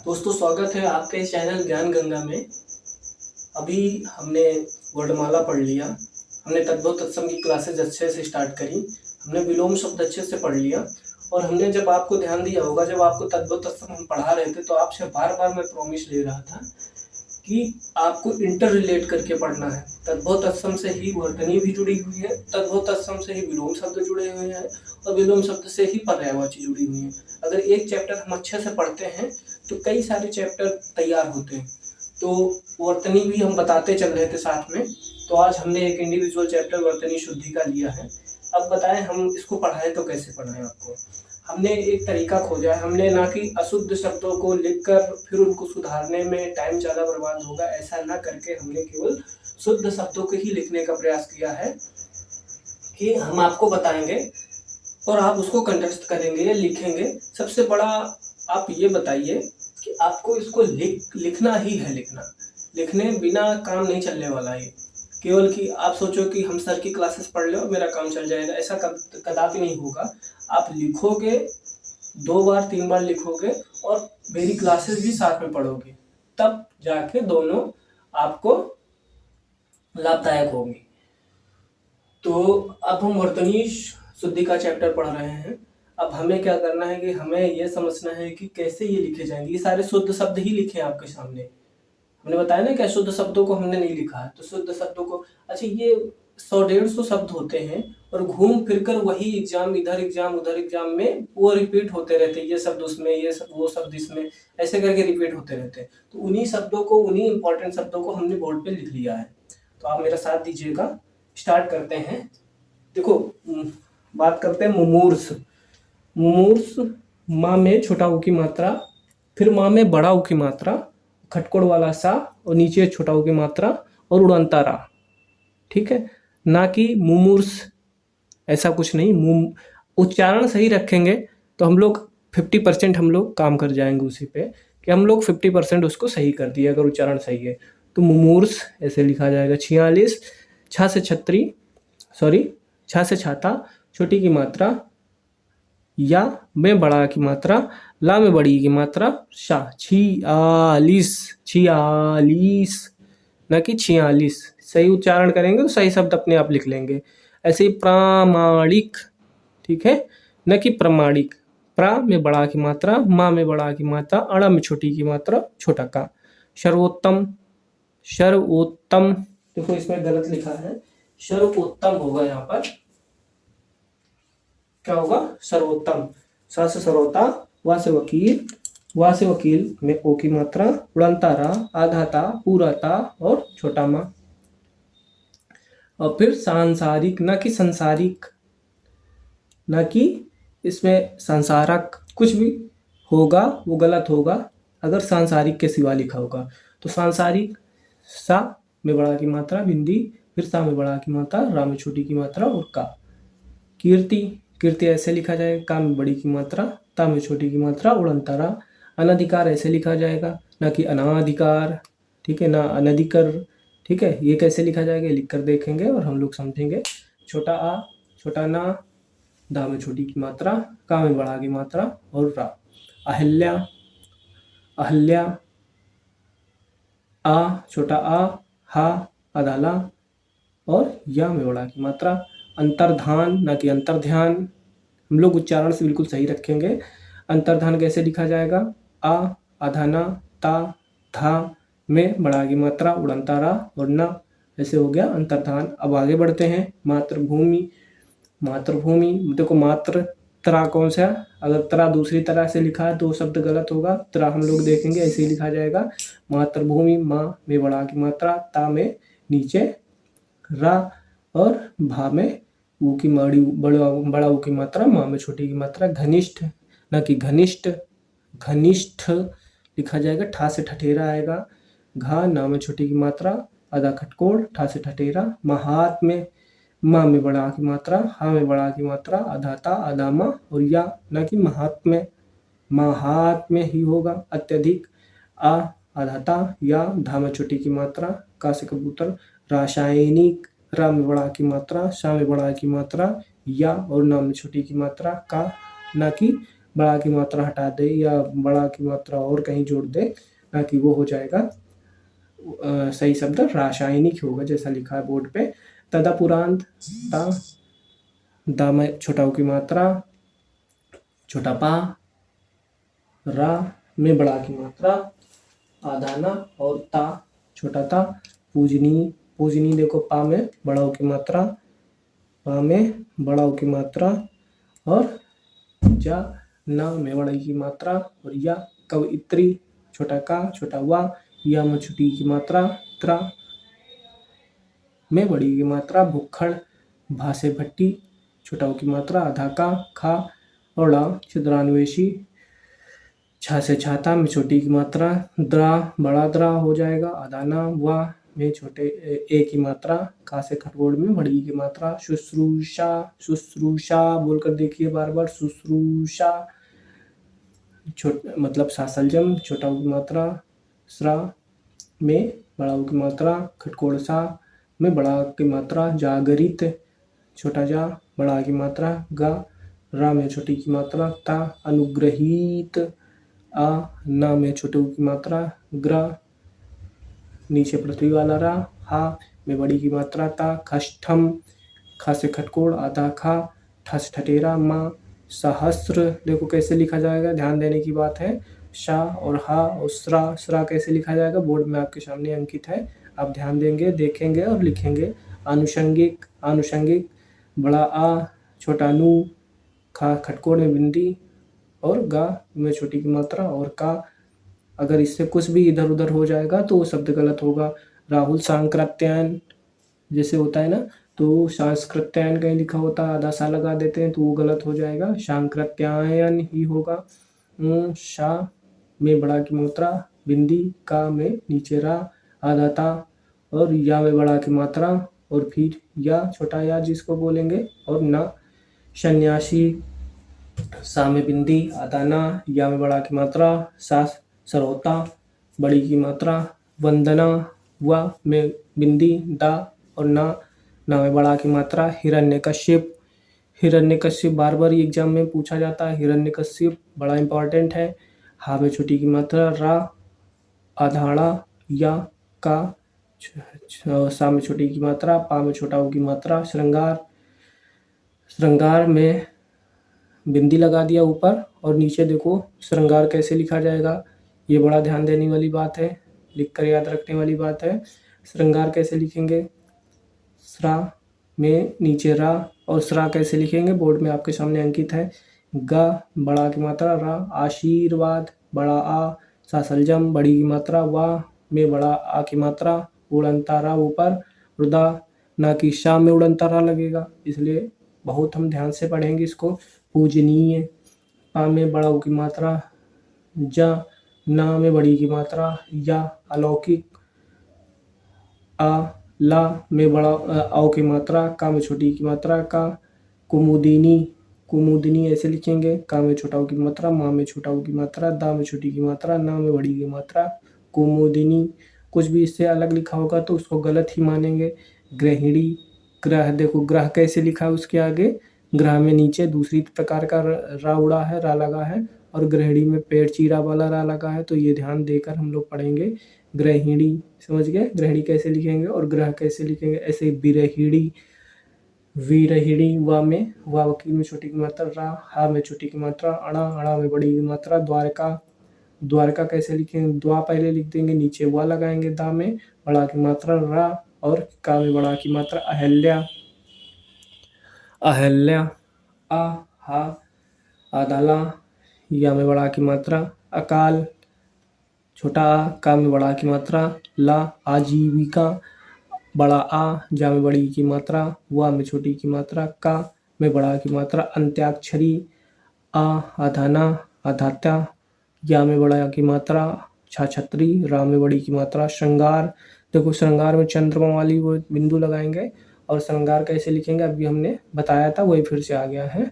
दोस्तों, स्वागत है आपके इस चैनल ज्ञान गंगा में। अभी हमने वर्णमाला पढ़ लिया, हमने तद्भव तत्सम की क्लासेज अच्छे से स्टार्ट करी, हमने विलोम शब्द अच्छे से पढ़ लिया। और हमने जब आपको ध्यान दिया होगा, जब आपको तद्भव तत्सम हम पढ़ा रहे थे तो आपसे बार बार मैं प्रॉमिस ले रहा था कि आपको इंटर रिलेट करके पढ़ना है। तद्भव तत्सम से ही वर्तनी भी जुड़ी हुई है, तद्भव तत्सम से ही विलोम शब्द जुड़े हुए हैं और विलोम शब्द से ही पर्यायवाची जुड़ी हुई है। अगर एक चैप्टर हम अच्छे से पढ़ते हैं तो कई सारे चैप्टर तैयार होते हैं। तो वर्तनी भी हम बताते चल रहे थे साथ में। तो आज हमने एक इंडिविजुअल चैप्टर वर्तनी शुद्धि का लिया है। अब बताएं हम इसको पढ़ाएं तो कैसे पढ़ाएं आपको। हमने एक तरीका खोजा है, हमने ना कि अशुद्ध शब्दों को लिखकर फिर उनको सुधारने में टाइम ज़्यादा बर्बाद होगा, ऐसा ना करके हमने केवल शुद्ध शब्दों को ही लिखने का प्रयास किया है कि हम आपको बताएंगे और आप उसको कंटेस्ट करेंगे या लिखेंगे। सबसे बड़ा आप ये बताइए कि आपको इसको लिखना ही है। लिखने बिना काम नहीं चलने वाला है। केवल कि आप सोचो कि हम सर की क्लासेस पढ़ ले और मेरा काम चल जाएगा, ऐसा कदापि नहीं होगा। आप लिखोगे, 2 बार 3 बार लिखोगे और मेरी क्लासेस भी साथ में पढ़ोगे, तब जाके दोनों आपको लाभदायक होंगी। तो अब हम वर्तनी शुद्धि का चैप्टर पढ़ रहे हैं। अब हमें क्या करना है कि हमें यह समझना है कि कैसे ये लिखे जाएंगे। ये सारे शुद्ध शब्द ही लिखे हैं आपके सामने। हमने बताया ना कि अशुद्ध शब्दों को हमने नहीं लिखा है, तो शुद्ध शब्दों को, अच्छा, ये 100-150 शब्द होते हैं और घूम फिर कर वही एग्जाम, इधर एग्जाम उधर एग्जाम में वो रिपीट होते रहते हैं। ये शब्द उसमें, ये सब वो शब्द इसमें, ऐसे करके रिपीट होते रहते हैं। तो उन्हीं शब्दों को, उन्हीं इंपॉर्टेंट शब्दों को हमने बोर्ड पे लिख लिया है। तो आप मेरा साथ दीजिएगा, स्टार्ट करते हैं। देखो, बात करते हैं मुमूर्ष। मुमूर्ष, माँ में छोटा ऊ की मात्रा, फिर माँ में बड़ा ऊ की मात्रा, खटकोड़ वाला सा और नीचे छोटा ऊ की मात्रा और उड़ंता रा। ठीक है, ना कि मुमूर्ष, ऐसा कुछ नहीं। उच्चारण सही रखेंगे तो हम लोग 50% हम लोग काम कर जाएंगे उसी पे, कि हम लोग 50% उसको सही कर दिए अगर उच्चारण सही है। तो मुमूर्ष ऐसे लिखा जाएगा। 46, छा से छतरी, सॉरी, छा से छाता, छोटी की मात्रा, या में बड़ा की मात्रा, ला में बड़ी की मात्रा, शाह। 46, 46 ना कि 46। सही उच्चारण करेंगे तो सही शब्द अपने आप लिख लेंगे। ऐसे ही प्रामाणिक, ठीक है, न कि प्रमाणिक। प्रा में बड़ा की मात्रा, माँ में बड़ा की मात्रा, अड़ा में छोटी की मात्रा, छोटा का। सर्वोत्तम, सर्वोत्तम, देखो इसमें गलत लिखा है, सर्वोत्तम होगा यहाँ पर। क्या होगा? सर्वोत्तम। सा से सर्वोत्ता, वा से वकील, वा से वकील में ओ की मात्रा, उड़ंता रा, आधा ता, पूरा ता और छोटा माँ। और फिर सांसारिक, ना कि संसारिक, ना कि इसमें संसारक, कुछ भी होगा वो गलत होगा अगर सांसारिक के सिवा लिखा होगा। तो सांसारिक, सा में बड़ा की मात्रा, बिंदी, फिर सा में बड़ा की मात्रा, रा में छोटी की मात्रा और का। कीर्ति, कीर्ति ऐसे लिखा जाएगा, का में बड़ी की मात्रा, ता में छोटी की मात्रा, उड़ंतरा। अनधिकार ऐसे लिखा जाएगा, ना कि अनाधिकार, ठीक है, ना अनधिकर। ठीक है, ये कैसे लिखा जाएगा लिख कर देखेंगे और हम लोग समझेंगे। छोटा आ, छोटा ना, दा में छोटी की मात्रा, का में बड़ा की मात्रा और रा। अहिल्या, अहल्या, आ, छोटा आ, हा, अदाला और या में बड़ा की मात्रा। अंतर्धान, ना कि अंतर्ध्यान। हम लोग उच्चारण से बिल्कुल सही रखेंगे। अंतर्धान कैसे लिखा जाएगा? आ, आधाना, ता, था में बड़ा की मात्रा, उड़ंतारा और ना। ऐसे हो गया अंतर्धान। अब आगे बढ़ते हैं। मातृभूमि, मातृभूमि, देखो मात्र त्रा कौन सा, अगर त्रा दूसरी तरह से लिखा है तो शब्द गलत होगा। त्रा हम लोग देखेंगे ऐसे ही लिखा जाएगा। मातृभूमि, माँ में बड़ा की मात्रा, ता में नीचे रा और भा में ऊ की बड़ा ऊ की मात्रा, माँ में छोटी की मात्रा। घनिष्ठ, ना कि घनिष्ठ, घनिष्ठ लिखा जाएगा। ठा से ठठेरा आएगा। घा, ना में छोटी की मात्रा, आधा खटकोड़, ठा से ठठेरा। महात्म्य, माँ में बड़ा की मात्रा, हा में बड़ा की मात्रा, आधा ता, आधा माँ और या, ना कि महात्म्य, महात्म्य ही होगा। अत्यधिक, आ, आधा ता, या, धा में छोटी की मात्रा, का से कबूतर। रासायनिक, रा में बड़ा की मात्रा, शा में बड़ा की मात्रा, या और ना में छोटी की मात्रा, का, ना कि बड़ा की मात्रा हटा दे या बड़ा की मात्रा और कहीं जोड़ दे, ताकि वो हो जाएगा सही शब्द रासायनिक होगा जैसा लिखा है बोर्ड पे। तदुपरांत ता, दा में छोटा ऊ की मात्रा, छोटा पा, रा में बड़ा की मात्रा, आधाना और ता, छोटा ता, पूजनी, पूजनी देखो पा में बड़ा ऊ की मात्रा, पा में बड़ा ऊ की मात्रा, और जा ना में बड़ा की मात्रा, और या कवित्री, छोटा का, छोटा वा, या में छोटी की मात्रा, त्रा में बड़ी की मात्रा, भुक्खड़, भा से भट्टी, छोटा ऊ की मात्रा, आधा का, खा, और ला छिद्रान्वेषी, छा से छाता में छोटी की मात्रा, द्रा बड़ा द्रा हो जाएगा, आदाना, वा में छोटे ए की मात्रा, का से खटोड़ में बड़ी की मात्रा, शुश्रूषा, शुश्रूषा बोलकर देखिए बार बार, शुश्रूषा, मतलब सासलजम, छोटा ऊ की मात्रा, स्रा में बड़ा ऊ की मात्रा, खटकोड़ सा में बड़ा की मात्रा, जागरित, छोटा जा बड़ा की मात्रा, गा रा में छोटी की मात्रा, ता अनुग्रहीत, आ ना में छोटे ऊ की मात्रा, ग्रा नीचे पृथ्वी वाला रा, हा में बड़ी की मात्रा, ता खष्ठम, खा से खटकोड़, आधा खा, ठस ठटेरा, माँ सहस्र, देखो कैसे लिखा जाएगा, ध्यान देने की बात है। शा और हा और स्रा, स्रा कैसे लिखा जाएगा बोर्ड में आपके सामने अंकित है, आप ध्यान देंगे, देखेंगे और लिखेंगे। आनुषंगिक, आनुषंगिक, बड़ा आ, छोटा नू, खा खटकोड़ में बिंदी, और गा में छोटी की मात्रा, और का अगर इससे कुछ भी इधर उधर हो जाएगा तो वो शब्द गलत होगा। राहुल सांकृत्यायन जैसे होता है ना, तो सांस्कृत्यायन कहीं लिखा होता है, आधा सा लगा देते हैं तो वो गलत हो जाएगा, सांकृत्यायन ही होगा। शा में बड़ा की मात्रा, बिंदी, का में नीचे रा, आधा ता, और या में बड़ा की मात्रा, और फिर या छोटा या जिसको बोलेंगे, और ना सन्यासी, सा में बिंदी, आधा ना, या में बड़ा की मात्रा, सा सरोता, बड़ी की मात्रा, वंदना, वा में बिंदी, दा और ना में बड़ा की मात्रा, हिरण्यकश्यप, हिरण्यकश्यप बार बार एग्जाम में पूछा जाता है, हिरण्यकश्यप बड़ा इंपॉर्टेंट है। हा में छोटी की मात्रा, रा, आधाड़ा, या का, सा में छोटी की मात्रा, पा में छोटा ऊ की मात्रा, श्रृंगार, श्रृंगार में बिंदी लगा दिया ऊपर, और नीचे देखो श्रृंगार कैसे लिखा जाएगा, ये बड़ा ध्यान देने वाली बात है, लिख कर याद रखने वाली बात है। श्रृंगार कैसे लिखेंगे, स्रा में नीचे रा, और स्रा कैसे लिखेंगे बोर्ड में आपके सामने अंकित है। गा बड़ा की मात्रा, रा, आशीर्वाद, बड़ा आ, सासलजम, बड़ी की मात्रा, वा में बड़ा आ की मात्रा, उड़नतारा ऊपर, रुदा ना कि शा में उड़नतारा लगेगा, इसलिए बहुत हम ध्यान से पढ़ेंगे इसको। पूजनीय, पा में बड़ा ऊ की मात्रा, जा ना में बड़ी की मात्रा, या अलौकिक, आ ला में बड़ा आओ की मात्रा, का में छोटी की मात्रा, का कुमुदिनी, कुमुदिनी ऐसे लिखेंगे, का में छोटा ऊ की मात्रा, माँ में छोटा ऊ की मात्रा, दा में छोटी की मात्रा, ना में बड़ी की मात्रा, कुमुदिनी। कुछ भी इससे अलग लिखा होगा तो उसको गलत ही मानेंगे। गृहिणी, ग्रह, देखो ग्रह कैसे लिखा है उसके आगे, ग्रह में नीचे दूसरी प्रकार का रा उड़ा है, रा लगा है, और गृहिणी में पेड़ चीरा वाला रा लगा है, तो ये ध्यान देकर हम लोग पढ़ेंगे। गृहिणी, समझ गए, गृहिणी कैसे लिखेंगे और ग्रह कैसे लिखेंगे, ऐसे विरहिणी, विरहिणी, वा में वा वकील में छोटी की मात्रा, रा, हा में छोटी की मात्रा, अणा, अणा में बड़ी की मात्रा, द्वारका, द्वारका कैसे लिखेंगे, द्वा पहले लिख देंगे, नीचे वा लगाएंगे, दा में बड़ा की मात्रा, रा, और का में बड़ा की मात्रा, अहल्या, अहल्या, आ, हा, आदाला, या में बड़ा की मात्रा, अकाल, छोटा आ, का में बड़ा की मात्रा, ला, आजीविका, बड़ा आ, जा में बड़ी की मात्रा, वा में छोटी की मात्रा, का में बड़ा की मात्रा, अंत्याक्षरी, आ, आधाना, आधात्या, या में बड़ा की मात्रा, छाछत्री, रा में बड़ी की मात्रा, श्रृंगार, देखो श्रृंगार में चंद्रमा वाली वो बिंदु लगाएंगे, और श्रृंगार कैसे लिखेंगे अभी हमने बताया था, वही फिर से आ गया है।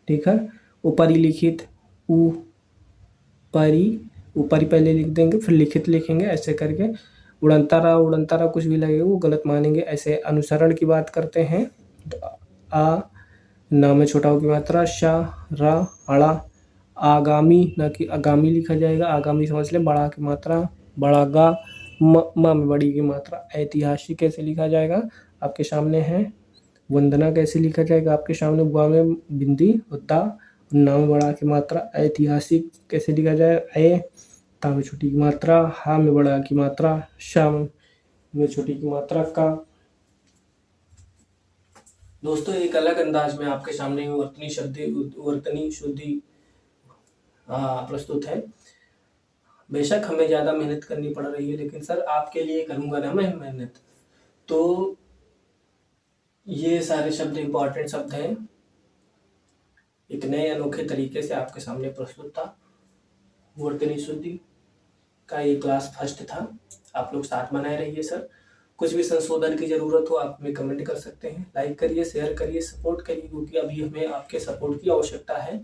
ठीक है, ऊपरी लिखित, ऊपरी, ऊपरी पहले लिख देंगे फिर लिखित लिखेंगे, ऐसे करके। उड़नतारा, उड़नतारा कुछ भी लगेगा वो गलत मानेंगे। ऐसे अनुसरण की बात करते हैं तो आ ना में छोटा की मात्रा, शा, रा, अड़ा, आगामी ना कि आगामी लिखा जाएगा, आगामी समझ लें। बड़ा की मात्रा, बड़ा गा, म में बड़ी की मात्रा। ऐतिहासिक कैसे लिखा जाएगा आपके सामने है। वंदना कैसे लिखा जाएगा आपके सामने, वा में बिंदी ता, ना में बड़ा की मात्रा। ऐतिहासिक कैसे लिखा जाए, ए, ता में छोटी की मात्रा, हा में बड़ा की मात्रा, शा में छोटी की मात्रा, का। दोस्तों एक अलग अंदाज में आपके सामने वर्तनी शुद्धि प्रस्तुत है। बेशक हमें ज़्यादा मेहनत करनी पड़ रही है, लेकिन सर आपके लिए करूँगा ना मैं मेहनत। तो ये सारे शब्द इम्पोर्टेंट शब्द हैं, एक नए अनोखे तरीके से आपके सामने प्रस्तुत था। वर्तनी शुद्धि का ये क्लास फर्स्ट था, आप लोग साथ बनाए रहिए सर। कुछ भी संशोधन की ज़रूरत हो आप हमें कमेंट कर सकते हैं। लाइक करिए, शेयर करिए, सपोर्ट करिए, क्योंकि अभी हमें आपके सपोर्ट की आवश्यकता है।